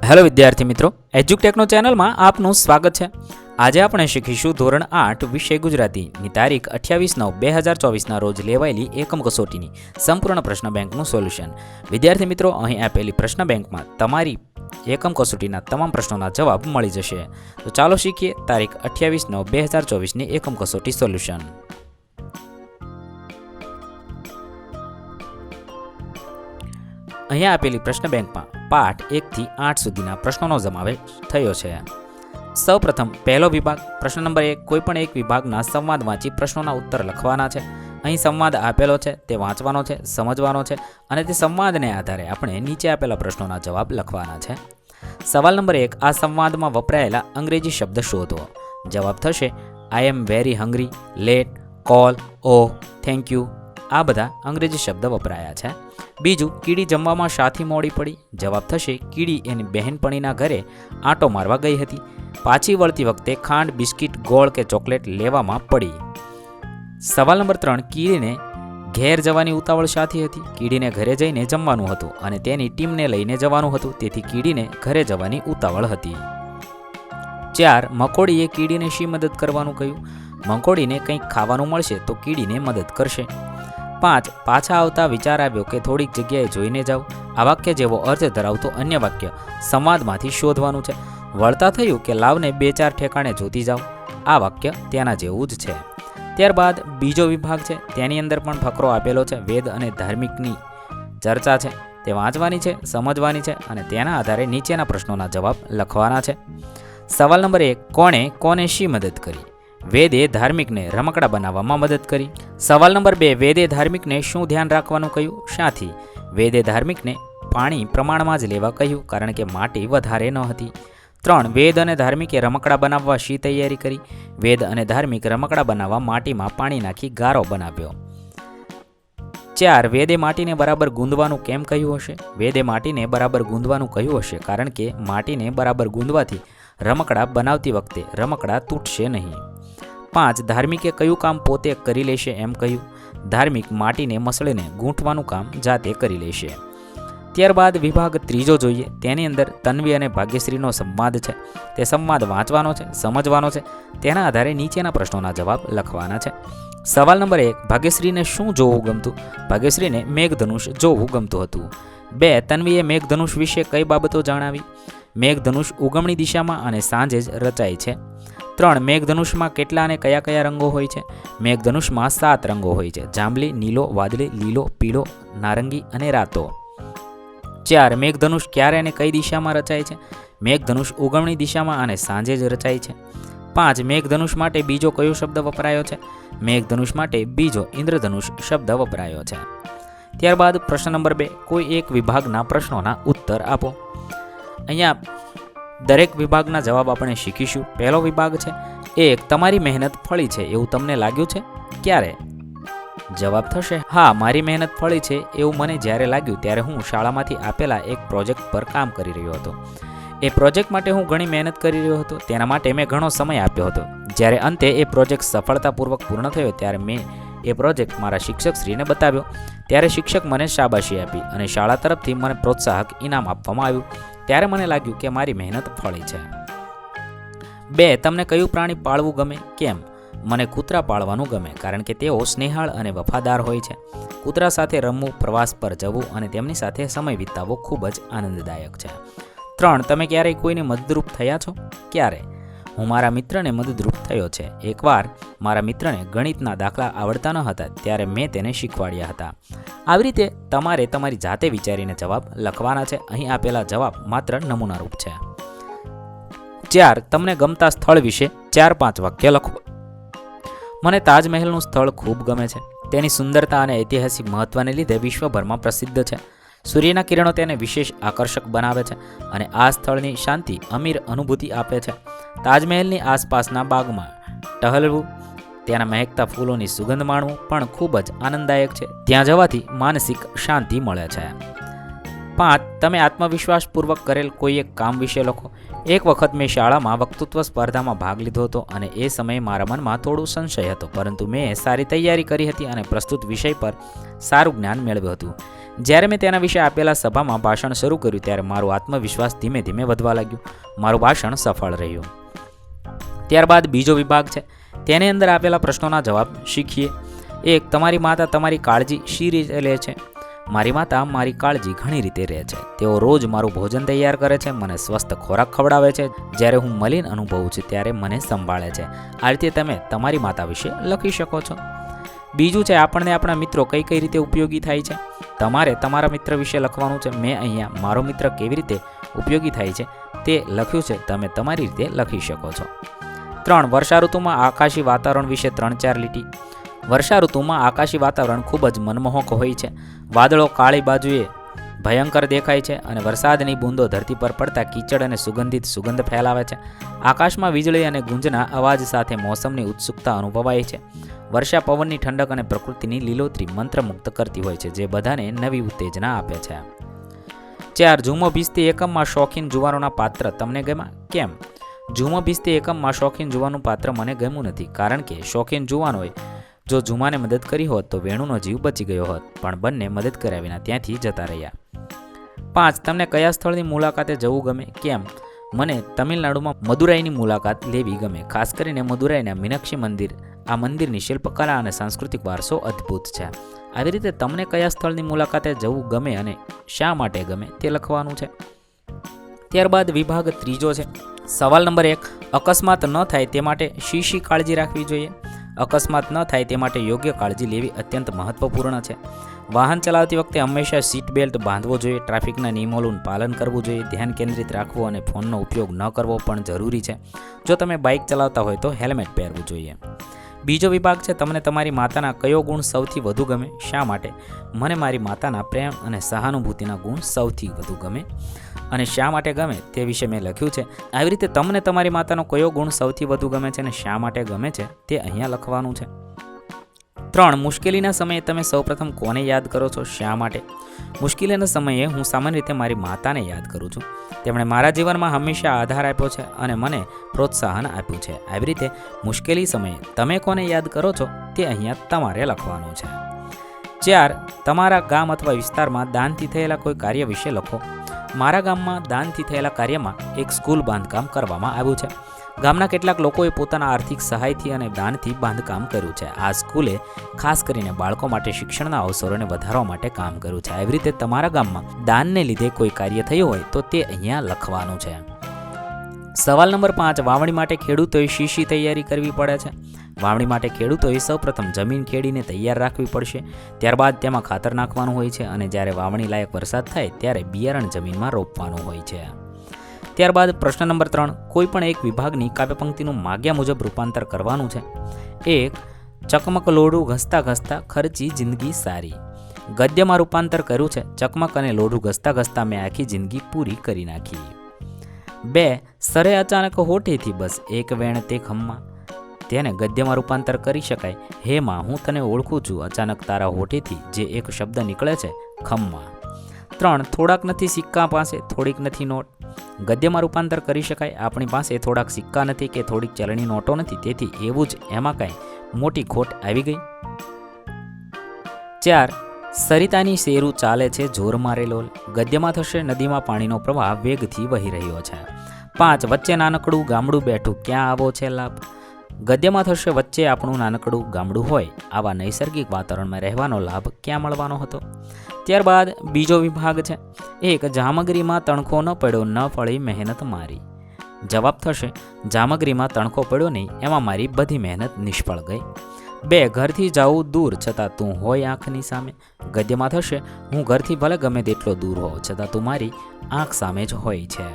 Hello વિદ્યાર્થી મિત્રો, એજ્યુટેકનો ચેનલમાં આપનું સ્વાગત છે। આજે આપણે શીખીશું ધોરણ 8 વિષય ગુજરાતીની તારીખ 28/9/2024ના રોજ લેવાયેલી એકમ કસોટીની સંપૂર્ણ પ્રશ્ન બેંકનું સોલ્યુશન। વિદ્યાર્થી મિત્રો, અહીં આપેલી પ્રશ્ન બેંકમાં તમારી એકમ કસોટીના તમામ પ્રશ્નોના જવાબ મળી જશે। તો ચાલો શીખીએ તારીખ 28/9/2024ની એકમ કસોટી સોલ્યુશન। અહીંયા આપેલી પ્રશ્ન બેંકમાં પાઠ 1 થી 8 સુધીના પ્રશ્નોનો સમાવેશ થયો છે। સૌપ્રથમ પહેલો વિભાગ, પ્રશ્ન નંબર 1, કોઈપણ એક વિભાગના સંવાદ વાંચી પ્રશ્નોના ઉત્તર લખવાના છે। અહીં સંવાદ આપેલો છે, તે વાંચવાનો છે, સમજવાનો છે અને તે સંવાદને આધારે આપણે નીચે આપેલા પ્રશ્નોના જવાબ લખવાના છે। સવાલ નંબર 1, આ સંવાદમાં વપરાયેલા અંગ્રેજી શબ્દ શોધો। જવાબ થશે I am very hungry, late, call, oh, thank you. આ બધા અંગ્રેજી શબ્દ વપરાયા છે। બીજું, કીડી જમવામાં શાથી મોડી પડી? જવાબ થશે કીડી એની બહેનપણીના ઘરે આંટો મારવા ગઈ હતી, પાછી વળતી વખતે ખાંડ, બિસ્કિટ, ગોળ કે ચોકલેટ લેવામાં પડી। સવાલ નંબર 3, કીડીને ઘેર જવાની ઉતાવળ શાથી હતી? કીડીને ઘરે જઈને જમવાનું હતું અને તેની ટીમને લઈને જવાનું હતું, તેથી કીડીને ઘરે જવાની ઉતાવળ હતી। 4, મકોડીએ કીડીને શી મદદ કરવાનું કહ્યું? મકોડીને કંઈક ખાવાનું મળશે તો કીડીને મદદ કરશે। 5, પાછા આવતા વિચાર આવ્યો કે થોડીક જગ્યાએ જોઈને જાઓ। આ વાક્ય જેવો અર્થ ધરાવતો અન્ય વાક્ય સંવાદમાંથી શોધવાનું છે। વળતા થયું કે લાવને 2-4 ઠેકાણે જોતી જાઓ। આ વાક્ય તેના જેવું જ છે। ત્યારબાદ બીજો વિભાગ છે, તેની અંદર પણ ફકરો આપેલો છે। વેદ અને ધાર્મિકની ચર્ચા છે, તે વાંચવાની છે, સમજવાની છે અને તેના આધારે નીચેના પ્રશ્નોના જવાબ લખવાના છે। સવાલ નંબર 1, કોણે કોને શી મદદ કરી? વેદે ધાર્મિકને રમકડા બનાવવામાં મદદ કરી। સવાલ નંબર 2, વેદે ધાર્મિકને શું ધ્યાન રાખવાનું કહ્યું? શાથી? વેદે ધાર્મિકને પાણી પ્રમાણમાં જ લેવા કહ્યું, કારણ કે માટી વધારે ન હતી। 3, વેદ અને ધાર્મિકે રમકડા બનાવવા શી તૈયારી કરી? વેદ અને ધાર્મિક રમકડા બનાવવા માટીમાં પાણી નાખી ગારો બનાવ્યો। 4, વેદે માટીને બરાબર ગૂંદવાનું કેમ કહ્યું હશે? વેદે માટીને બરાબર ગૂંદવાનું કહ્યું હશે, કારણ કે માટીને બરાબર ગૂંદવાથી રમકડા બનાવતી વખતે રમકડા તૂટશે નહીં। 5, ધાર્મિકે કયું કામ પોતે કરી લેશે એમ કહ્યું? ધાર્મિક માટીને મસળીને ગૂંથવાનું કામ જાતે કરી લેશે। ત્યારબાદ વિભાગ ત્રીજો જોઈએ, તેની અંદર તન્વી અને ભાગ્યશ્રીનો સંવાદ છે, તે સંવાદ વાંચવાનો છે, સમજવાનો છે, તેના આધારે નીચેના પ્રશ્નોના જવાબ લખવાના છે। સવાલ નંબર 1, ભાગ્યશ્રીને શું જોવું ગમતું? ભાગ્યશ્રીને મેઘધનુષ જોવું ગમતું હતું। 2, તન્વીએ મેઘધનુષ વિશે કઈ બાબતો જણાવી? મેઘધનુષ ઉગમણી દિશામાં અને સાંજે જ રચાય છે। 3, મેઘધનુષમાં કેટલા અને કયા કયા રંગો હોય છે? મેઘધનુષમાં 7 રંગો હોય છે, જાંબલી, નીલો, વાદળી, લીલો, પીળો, નારંગી અને રાતો। 4, મેઘધનુષ ક્યારે અને કઈ દિશામાં રચાય છે? મેઘધનુષ ઉગમણી દિશામાં અને સાંજે જ રચાય છે। 5, મેઘધનુષ માટે બીજો કયો શબ્દ વપરાયો છે? મેઘધનુષ માટે બીજો ઇન્દ્રધનુષ શબ્દ વપરાયો છે। ત્યારબાદ પ્રશ્ન નંબર 2, કોઈ એક વિભાગના પ્રશ્નોના ઉત્તર આપો। અહીંયા દરેક વિભાગના જવાબ આપણે શીખીશું। પહેલો વિભાગ છે, 1, તમારી મહેનત ફળી છે એવું તમને લાગ્યું છે? ક્યારે? જવાબ થશે હા, મારી મહેનત ફળી છે એવું મને જ્યારે લાગ્યું ત્યારે હું શાળામાંથી આપેલા એક પ્રોજેક્ટ પર કામ કરી રહ્યો હતો। એ પ્રોજેક્ટ માટે હું ઘણી મહેનત કરી રહ્યો હતો, તેના માટે મેં ઘણો સમય આપ્યો હતો। જ્યારે અંતે એ પ્રોજેક્ટ સફળતાપૂર્વક પૂર્ણ થયો ત્યારે મેં એ પ્રોજેક્ટ મારા શિક્ષકશ્રીને બતાવ્યો, ત્યારે શિક્ષક મને શાબાશી આપી અને શાળા તરફથી મને પ્રોત્સાહક ઇનામ આપવામાં આવ્યું, ત્યારે મને લાગ્યું કે મારી મહેનત ફળી છે। 2, તમને કયું પ્રાણી પાળવું ગમે? કેમ? મને કૂતરા પાળવાનું ગમે, કારણ કે તેઓ સ્નેહાળ અને વફાદાર હોય છે। કૂતરા સાથે રમવું, પ્રવાસ પર જવું અને તેમની સાથે સમય વિતાવવો ખૂબ જ આનંદદાયક છે। 3, તમે ક્યારેય કોઈને મદદરૂપ થયા છો? ક્યારે? હું મારા મિત્રને મદદરૂપ થયો છે। એકવાર મારા મિત્રને ગણિતના દાખલા આવડતા ન હતા, ત્યારે મેં તેને શીખવાડ્યા હતા। આવી રીતે તમારે તમારી જાતે વિચારીને જવાબ લખવાના છે। અહીં આપેલા જવાબ માત્ર નમૂનારૂપ છે। 4, તમને ગમતા સ્થળ વિશે 4-5 વાક્ય લખો। મને તાજમહેલનું સ્થળ ખૂબ ગમે છે, તેની સુંદરતા અને ઐતિહાસિક મહત્વને લીધે વિશ્વભરમાં પ્રસિદ્ધ છે। સૂર્યના કિરણો તેને વિશેષ આકર્ષક બનાવે છે અને આ સ્થળની શાંતિ અમીર અનુભૂતિ આપે છે। તાજમહેલની આસપાસના બાગમાં ટહલવું, ત્યાંના મહેકતા ફૂલોની સુગંધ માણવું પણ ખૂબ જ આનંદદાયક છે, ત્યાં જવાથી માનસિક શાંતિ મળે છે। 5. તમે આત્મવિશ્વાસપૂર્વક કરેલ કોઈ એક કામ વિશે લખો. એક વખત મેં શાળામાં વક્તૃત્વ સ્પર્ધામાં ભાગ લીધો હતો અને એ સમયે મારા મનમાં થોડું સંશય હતો, પરંતુ મેં સારી તૈયારી કરી હતી અને પ્રસ્તુત વિષય પર સારું જ્ઞાન મેળવ્યું હતું. જ્યારે મેં તેના વિશે આપેલા સભામાં ભાષણ શરૂ કર્યું ત્યારે મારો આત્મવિશ્વાસ ધીમે ધીમે વધવા લાગ્યો. મારું ભાષણ સફળ રહ્યું. ત્યારબાદ બીજો વિભાગ છે, તેની અંદર આપેલા પ્રશ્નોના જવાબ શીખીએ. 1. તમારી માતા તમારી કાળજી શી રીતે લે છે? મારી માતા મારી કાળજી ઘણી રીતે રહે છે. તેઓ રોજ મારું ભોજન તૈયાર કરે છે, મને સ્વસ્થ ખોરાક ખવડાવે છે, જ્યારે હું મલિન અનુભવું છું ત્યારે મને સંભાળે છે. આ રીતે તમે તમારી માતા વિશે લખી શકો છો. બીજું છે, આપણને આપણા મિત્રો કઈ કઈ રીતે ઉપયોગી થાય છે. તમારે તમારા મિત્ર વિશે લખવાનું છે. મેં અહીંયા મારો મિત્ર કેવી રીતે ઉપયોગી થાય છે તે લખ્યું છે. તમે તમારી રીતે લખી શકો છો. 3. વર્ષા ઋતુમાં આકાશી વાતાવરણ વિશે 3-4 લીટી. વર્ષા ઋતુમાં આકાશી વાતાવરણ ખૂબ જ મનમોહક હોય છે. વાદળો કાળી બાજુએ ભયંકર દેખાય છે અને વરસાદની બૂંદો ધરતી પર પડતા કીચડ અને સુગંધિત સુગંધ ફેલાવે છે. આકાશમાં વીજળી અને ગુંજના અવાજ સાથે મોસમની ઉત્સુકતા અનુભવાય છે. વર્ષા પવનની ઠંડક અને પ્રકૃતિની લીલોતરી મંત્રમુગ્ધ કરતી હોય છે, જે બધાને નવી ઉત્તેજના આપે છે. 4. જુમો ભીજતી એકમમાં શોખીન જુવાનોના પાત્ર તમને ગમ્યા? કેમ? જુમો ભીજતી એકમમાં શોખીન જુવાનું પાત્ર મને ગમ્યું નથી, કારણ કે શોખીન જુવાનોએ જો જુમાને મદદ કરી હોત તો વેણુનો જીવ બચી ગયો હોત, પણ બંને મદદ કર્યા વિના ત્યાંથી જતા રહ્યા. 5. તમને કયા સ્થળની મુલાકાતે જવું ગમે? કેમ? મને તમિલનાડુમાં મદુરાઈની મુલાકાત લેવી ગમે, ખાસ કરીને મદુરાઈના મીનાક્ષી મંદિર. આ મંદિરની શિલ્પકલા અને સાંસ્કૃતિક વારસો અદ્ભુત છે. આવી રીતે તમને કયા સ્થળની મુલાકાતે જવું ગમે અને શા માટે ગમે તે લખવાનું છે. ત્યારબાદ વિભાગ ત્રીજો છે. સવાલ નંબર 1. અકસ્માત ન થાય તે માટે શી કાળજી રાખવી જોઈએ? અકસ્માત ન થાય તે માટે યોગ્ય કાળજી લેવી અત્યંત મહત્વપૂર્ણ છે. વાહન ચલાવતી વખતે હંમેશા સીટ બેલ્ટ બાંધવો જોઈએ, ટ્રાફિકના નિયમોનું પાલન કરવું જોઈએ, ધ્યાન કેન્દ્રિત રાખવું અને ફોનનો ઉપયોગ ન કરવો પણ જરૂરી છે. જો તમે બાઇક ચલાવતા હોય તો હેલ્મેટ પહેરવું જોઈએ. બીજો વિભાગ છે, તમને તમારી માતાના કયો ગુણ સૌથી વધુ ગમે? શા માટે? મને મારી માતાના પ્રેમ અને સહાનુભૂતિના ગુણ સૌથી વધુ ગમે અને શા માટે ગમે તે વિશે મેં લખ્યું છે. આવી રીતે તમને તમારી માતાનો કયો ગુણ સૌથી વધુ ગમે છે અને શા માટે ગમે છે તે અહીંયા લખવાનું છે. 3. મુશ્કેલીના સમયે તમે સૌપ્રથમ કોને યાદ કરો છો? શા માટે? મુશ્કેલીના સમયે હું સામાન્ય રીતે મારી માતાને યાદ કરું છું. તેમણે મારા જીવનમાં હંમેશા આધાર આપ્યો છે અને મને પ્રોત્સાહન આપ્યું છે. આવી રીતે મુશ્કેલી સમયે તમે કોને યાદ કરો છો તે અહીંયા તમારે લખવાનું છે. 4. તમારા ગામ અથવા વિસ્તારમાં દાનથી થયેલા કોઈ કાર્ય વિશે લખો. મારા ગામમાં દાનથી થયેલા કાર્યમાં એક સ્કૂલ બાંધકામ કરવામાં આવ્યું છે. ગામના કેટલાક લોકોએ પોતાના આર્થિક સહાયથી અને દાનથી બાંધકામ કર્યું છે. આ સ્કૂલે ખાસ કરીને બાળકો માટે શિક્ષણના અવસરોને વધારવા માટે કામ કર્યું છે. આવી રીતે તમારા ગામમાં દાનને લીધે કોઈ કાર્ય થયું હોય તો તે અહીંયા લખવાનું છે. સવાલ નંબર 5. વાવણી માટે ખેડૂતોએ શી તૈયારી કરવી પડે છે? વાવણી માટે ખેડૂતોએ સૌપ્રથમ જમીન ખેડીને તૈયાર રાખવી પડશે. ત્યારબાદ તેમાં ખાતર નાખવાનું હોય છે અને જ્યારે વાવણી લાયક વરસાદ થાય ત્યારે બિયારણ જમીનમાં રોપવાનું હોય છે. ત્યારબાદ પ્રશ્ન નંબર 3. કોઈ પણ એક વિભાગની કાવ્યપંક્તિનું માગ્યા મુજબ રૂપાંતર કરવાનું છે. 1. ચકમક લોઢું ઘસતા ઘસતા ખર્ચી જિંદગી સારી. ગદ્યમાં રૂપાંતર કર્યું છે. ચકમક અને લોઢું ઘસતા ઘસતા મેં આખી જિંદગી પૂરી કરી નાખી. 2. સરે અચાનક હોઠેથી બસ એક વેણ તે ખમ્મા. તેને ગદ્યમાં રૂપાંતર કરી શકાય. હે માં, હું તને ઓળખું છું, અચાનક તારા હોઠેથી જે એક શબ્દ નીકળે છે, ખમ્મા. 3. થોડાક નથી સિક્કા પાસે, થોડીક નથી નોટ. ગદ્યમાં રૂપાંતર કરી શકાય. આપણી પાસે થોડાક સિક્કા નથી કે થોડીક ચલણી નોટો નથી, તેથી એવું જ એમાં કાંઈ મોટી ખોટ આવી ગઈ. 4. સરિતાની શેરું ચાલે છે જોર મારે લોલ. ગદ્યમાં થશે નદીમાં પાણીનો પ્રવાહ વેગથી વહી રહ્યો છે. 5. વચ્ચે નાનકડું ગામડું બેઠું ક્યાં આવો છે લાભ. ગદ્યમાં થશે વચ્ચે આપણું નાનકડું ગામડું હોય, આવા નૈસર્ગિક વાતાવરણમાં રહેવાનો લાભ ક્યાં મળવાનો હતો. ત્યારબાદ બીજો વિભાગ છે. 1. જામગરીમાં તણખો ન પડ્યો, ન ફળી મહેનત મારી. જવાબ થશે જામગરીમાં તણખો પડ્યો નહીં, એમાં મારી બધી મહેનત નિષ્ફળ ગઈ. 2. ઘરથી જાઉં દૂર છતાં તું હોય આંખની સામે. ગદ્યમાં થશે હું ઘરથી ભલે ગમે તેટલો દૂર હોઉં છતાં તું મારી આંખ સામે જ હોય છે.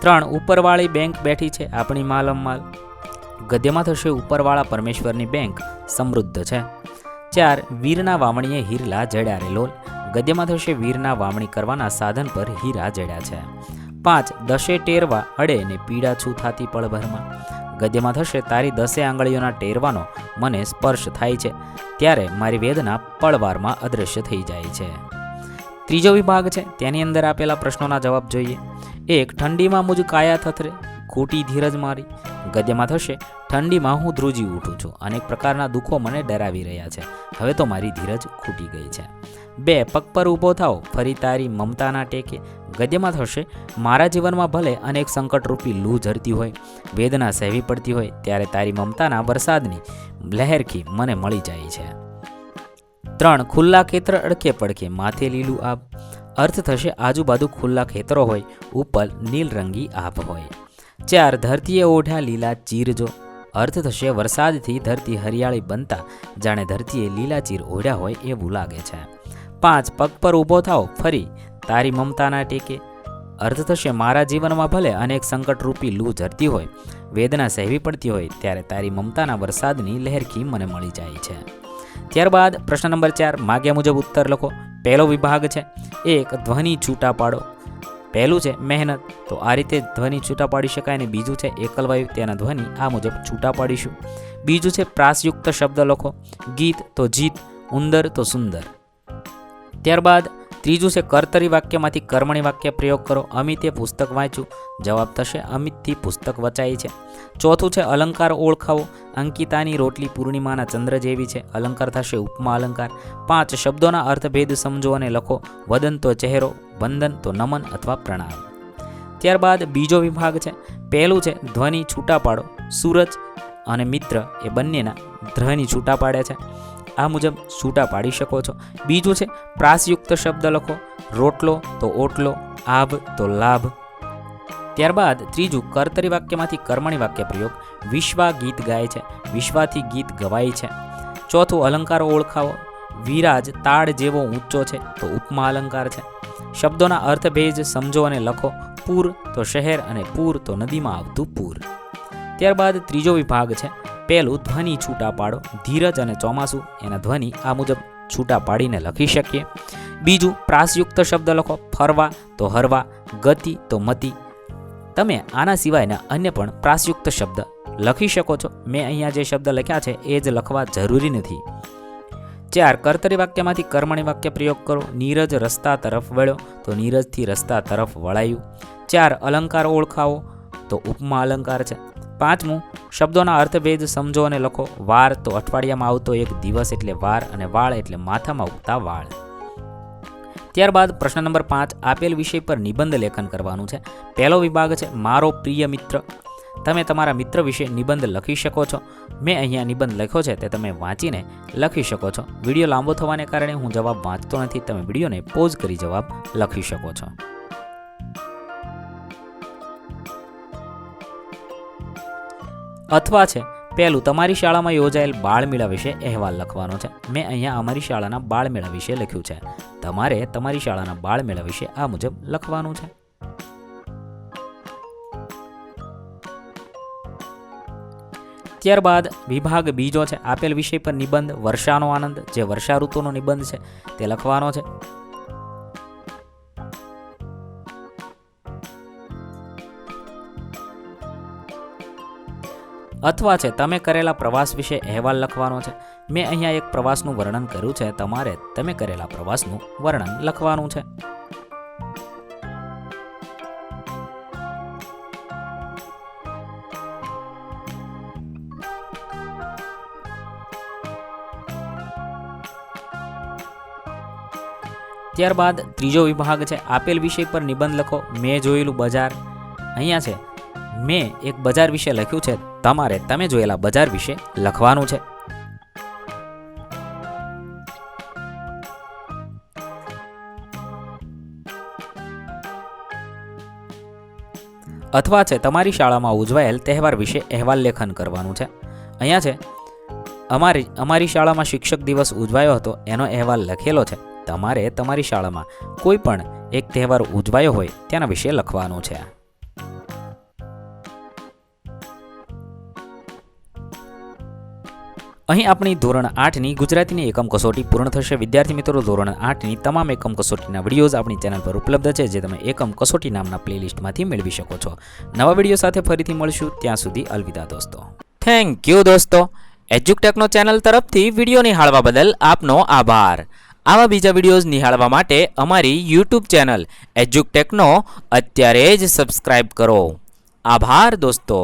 3. ઉપરવાળી બેંક બેઠી છે આપણી માલમ. ગદ્યમાં થશે ઉપરવાળા પરમેશ્વરની બેંક સમૃદ્ધ છે. 4. વીરના વાવણીએ હીરલા જડ્યા રે લોલ. ગદ્યમાં થશે વીરના વાવણી કરવાના સાધન પર હીરા જડ્યા છે. 5. દશે ટેરવા અડે ને પીડા છું થાતી પળભરમાં. ગદ્યમાં થશે તારી 10 આંગળીઓના ટેરવાનો મને સ્પર્શ થાય છે, ત્યારે મારી વેદના પળવારમાં અદૃશ્ય થઈ જાય છે. ત્રીજો વિભાગ છે તેની અંદર આપેલા પ્રશ્નોના જવાબ જોઈએ. 1. ઠંડીમાં મુજ કાયા થથરે, ખોટી ધીરજ મારી. ગદ્યમાં થશે ઠંડીમાં હું ધ્રુજી ઉઠું છું, અનેક પ્રકારના દુઃખો મને ડરાવી રહ્યા છે, હવે તો મારી ધીરજ ખૂટી ગઈ છે. 2. પગ પર ઊભો થાઓ, ફરી તારી મમતાના ટેકે. ગદ્યમાં થશે મારા જીવનમાં ભલે અનેક સંકટરૂપી લૂ ઝરતી હોય, વેદના સહેવી પડતી હોય, ત્યારે તારી મમતાના વરસાદની લહેરખી મને મળી જાય છે. 3. ખુલ્લા ખેતર અડકે પડકે, માથે લીલું આબ. અર્થ થશે આજુબાજુ ખુલ્લા ખેતરો હોય, ઉપર નીલરંગી આભ હોય. 4. ધરતીએ ઓઢ્યા લીલા ચીર જો. અર્થ થશે વરસાદથી ધરતી હરિયાળી બનતા જાણે ધરતીએ લીલા ચીર ઓઢ્યા હોય એવું લાગે છે. 5. પગ પર ઊભો થાઓ, ફરી તારી મમતાના ટેકે. અર્થ થશે મારા જીવનમાં ભલે અનેક સંકટરૂપી લૂ ઝરતી હોય, વેદના સહેવી પડતી હોય, ત્યારે તારી મમતાના વરસાદની લહેરખી મને મળી જાય છે. ત્યારબાદ પ્રશ્ન નંબર 4 માગ્યા મુજબ ઉત્તર લખો. પહેલો વિભાગ છે 1. ધ્વનિ છૂટા પાડો. પહેલું છે મહેનત, તો આ રીતે ધ્વનિ છૂટા પાડી શકાય. અને બીજું છે એકલવાયુ, તેના ધ્વનિ આ મુજબ છૂટા પાડીશું. બીજું છે પ્રાસયુક્ત શબ્દ લખો. ગીત તો જીત, ઉંદર તો સુંદર. ત્યારબાદ ત્રીજું છે કર્તરી વાક્યમાંથી કર્મણી વાક્ય પ્રયોગ કરો. અમિતે પુસ્તક વાંચ્યું. જવાબ થશે અમિતથી પુસ્તક વચાય છે. ચોથું છે અલંકાર ઓળખાવો. અંકિતાની રોટલી પૂર્ણિમાના ચંદ્ર જેવી છે. અલંકાર થશે ઉપમા અલંકાર. 5. શબ્દોના અર્થભેદ સમજો અને લખો. વદન તો ચહેરો, વંદન તો નમન અથવા પ્રણામ. ત્યારબાદ બીજો વિભાગ છે. પહેલું છે ધ્વનિ છૂટા પાડો. સૂરજ અને મિત્ર એ બંનેના ધ્વનિ છૂટા પાડે છે, આ મુજબ છૂટા પાડી શકો છો. બીજું છે પ્રાસયુક્ત શબ્દ લખો. રોટલો તો ઓટલો, આભ તો લાભ. ત્યારબાદ ત્રીજું કર્તરી વાક્યમાંથી કર્મણી વાક્ય પ્રયોગ. વિશ્વા ગીત ગાય છે, વિશ્વાથી ગીત ગવાય છે. ચોથું અલંકાર ઓળખાવો. વિરાજ તાડ જેવો ઊંચો છે, તો ઉપમા અલંકાર છે. શબ્દોના અર્થભેદ સમજો અને લખો. પૂર તો શહેર અને પૂર તો નદીમાં આવતું પૂર. ત્યારબાદ ત્રીજો વિભાગ છે. પહેલું ધ્વનિ છૂટા પાડો. ધીરજ અને ચોમાસું એના ધ્વનિ આ મુજબ છૂટા પાડીને લખી શકીએ. બીજું પ્રાસયુક્ત શબ્દ લખો. ફરવા તો હરવા, ગતિ તો મતિ. તમે આના સિવાયના અન્ય પણ પ્રાસયુક્ત શબ્દ લખી શકો છો. મેં અહીંયા જે શબ્દ લખ્યા છે એ જ લખવા જરૂરી નથી. 4. કર્તરી વાક્યમાંથી કર્મણી વાક્ય પ્રયોગ કરો. નીરજ રસ્તા તરફ વળ્યો, તો નીરજથી રસ્તા તરફ વળાયું. 4. અલંકાર ઓળખાવો, તો ઉપમા અલંકાર છે. 5. શબ્દોના અર્થભેદ સમજો અને લખો. વાર તો અઠવાડિયામાં આવતો એક દિવસ એટલે વાર, અને વાળ એટલે માથામાં ઉગતા વાળ. ત્યારબાદ પ્રશ્ન નંબર 5 આપેલ વિષય પર નિબંધ લેખન કરવાનું છે. પહેલો વિભાગ છે મારો પ્રિય મિત્ર. તમે તમારા મિત્ર વિશે નિબંધ લખી શકો છો. મેં અહીંયા નિબંધ લખ્યો છે તે તમે વાંચીને લખી શકો છો. વિડીયો લાંબો થવાને કારણે હું જવાબ વાંચતો નથી. તમે વિડીયોને પોઝ કરી જવાબ લખી શકો છો. અથવા છે પહેલું તમારી શાળામાં યોજાયેલ બાળમેળા વિશે અહેવાલ લખવાનો છે. મેં અહીંયા અમારી શાળાના બાળમેળા વિશે લખ્યું છે. તમારે તમારી શાળાના બાળમેળા વિશે આ મુજબ લખવાનું છે. ત્યારબાદ વિભાગ બીજો છે આપેલ વિષય પર નિબંધ. વર્ષાનો આનંદ, જે વર્ષા ઋતુનો નિબંધ છે તે લખવાનો છે. અથવા છે તમે કરેલા પ્રવાસ વિશે અહેવાલ લખવાનો છે. મેં અહીંયા એક પ્રવાસનું વર્ણન કર્યું છે. તમારે તમે કરેલા પ્રવાસનું વર્ણન લખવાનું છે. ત્યારબાદ ત્રીજો વિભાગ છે આપેલ વિષય પર નિબંધ લખો. મેં જોયેલું બજાર. અહીંયા છે મેં એક બજાર વિશે લખ્યું છે. તમારે તમે જોયેલા બજાર વિશે લખવાનું છે. અથવા છે તમારી શાળામાં ઉજવાયેલ તહેવાર વિશે અહેવાલ લેખન કરવાનું છે. અહીંયા છે અમારી શાળામાં શિક્ષક દિવસ ઉજવાયો હતો એનો અહેવાલ લખેલો છે. તમારે તમારી શાળામાં કોઈ પણ એક તહેવાર ઉજવાયો હોય તેના વિશે લખવાનું છે. અહીં આપણી ધોરણ 8ની ગુજરાતીની એકમ કસોટી પૂર્ણ થશે. વિદ્યાર્થી મિત્રો, ધોરણ 8ની તમામ એકમ કસોટીના વિડીયોઝ આપણી ચેનલ પર ઉપલબ્ધ છે, જે તમે એકમ કસોટી નામના પ્લેલિસ્ટમાંથી મેળવી શકો છો. નવા વિડીયો સાથે ફરીથી મળશું. ત્યાં સુધી અલવિદા દોસ્તો. થેન્ક યુ દોસ્તો. એજ્યુકટેકનો ચેનલ તરફથી વિડીયો નિહાળવા બદલ આપનો આભાર. આવા બીજા વિડીયોઝ નિહાળવા માટે અમારી યુટ્યુબ ચેનલ એજ્યુકટેકનો અત્યારે જ સબસ્ક્રાઇબ કરો. આભાર દોસ્તો.